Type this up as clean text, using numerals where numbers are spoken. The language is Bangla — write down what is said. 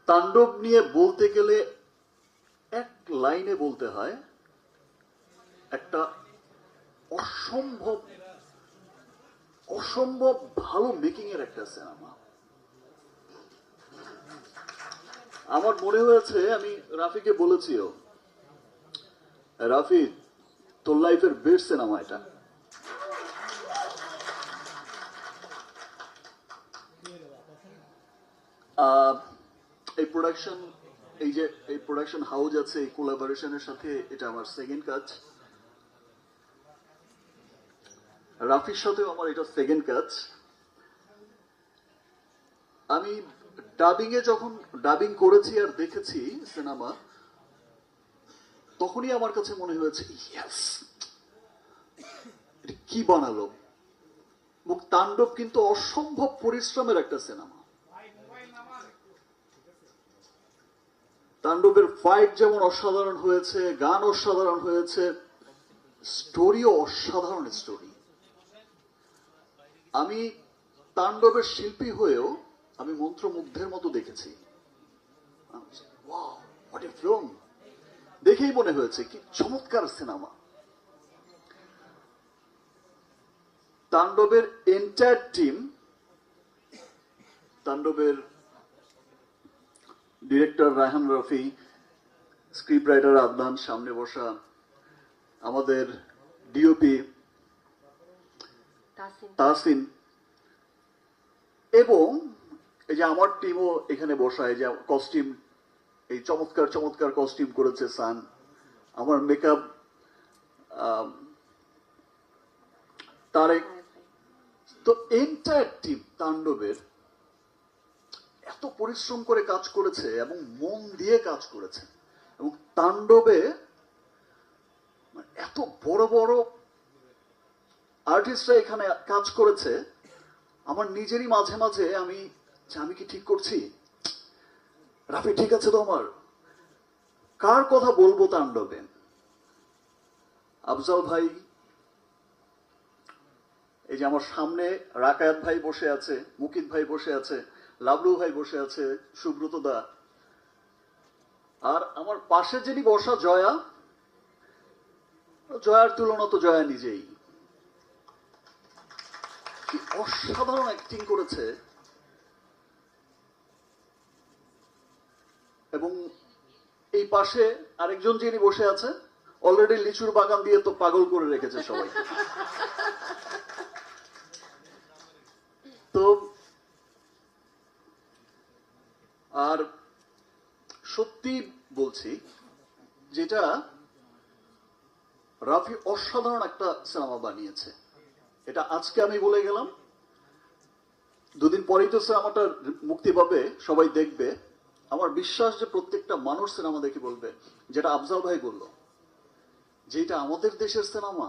তাণ্ডব নিয়ে বলতে গেলে এক লাইনে বলতে হয় একটা অসম্ভব অসম্ভব ভালো মেকিং এর একটা সিনেমা। আমার মনে হয়েছে, আমি রাফিকে বলেছিও, রাফি তোর লাইফের বেস্ট সিনেমা এটা। এই প্রোডাকশন, এই যে এই প্রোডাকশন হাউস আছে, এই কোলাবোরেশনের সাথে এটা আমার সেকেন্ড কাজ। রাফির সাথেও আমার এটা সেকেন্ড কাজ। আমি ডাবিং এ যখন ডাবিং করেছি আর দেখেছি সিনেমা, তখনই আমার কাছে মনে হয়েছে ইয়েস, এটা কি বানালো। মুখ তাণ্ডব কিন্তু অসম্ভব পরিশ্রমের একটা সিনেমা। তাণ্ডবের ফাইট যেমন অসাধারণ হয়েছে, গান অসাধারণ হয়েছে, স্টোরিও অসাধারণ স্টোরি। আমি তাণ্ডবের শিল্পী হয়েও আমি মন্ত্রমুগ্ধের মতো দেখেছি। দেখেই মনে হয়েছে কি চমৎকার সিনেমা। তাণ্ডবের এন্টায়ার টিম, তাণ্ডবের director Raihan Rafi, script writer Adnan সামনে বসা, আমাদের ডিওপি তাহসিন, এবং এই যে আমার টিমও এখানে বসা, এই যে কস্টিউম, এই চমৎকার চমৎকার কস্টিউম করেছে সান, আমার মেকআপ তারেক। তো এন্টায়ার টিম তাণ্ডবের এত পরিশ্রম করে কাজ করেছে এবং মন দিয়ে কাজ করেছে, এবং তাণ্ডবে এত বড় বড় আর্টিস্টরা এখানে কাজ করেছে। আমার নিজেরই মাঝে মাঝে আমি কি ঠিক করছি, রাফি ঠিক আছে তো, আমার কার কথা বলবো তাণ্ডবে। আফজাল ভাই, এই যে আমার সামনে রাকায়াত ভাই বসে আছে, মুকিত ভাই বসে আছে, লাবলু ভাই বসে আছে, সুব্রত দা, আর আমার পাশে যিনি বসা জয়া, জয়ার তুলনা তো জয়া নিজেই। কি অসাধারণ অ্যাক্টিং করেছে। এবং এই পাশে আরেকজন যিনি বসে আছে, অলরেডি লিচুর বাগান দিয়ে তো পাগল করে রেখেছে সবাই। তো আর সত্যি বলছি, যেটা রাফি অসাধারণ একটা সিনেমা বানিয়েছে, এটা আজকে আমি বলে গেলাম, দুদিন পরেই তো সিনেমাটা মুক্তি পাবে, সবাই দেখবে। আমার বিশ্বাস যে প্রত্যেকটা মানুষ সিনেমা দেখে বলবে, যেটা আফজাল ভাই বলল, যে এটা আমাদের দেশের সিনেমা।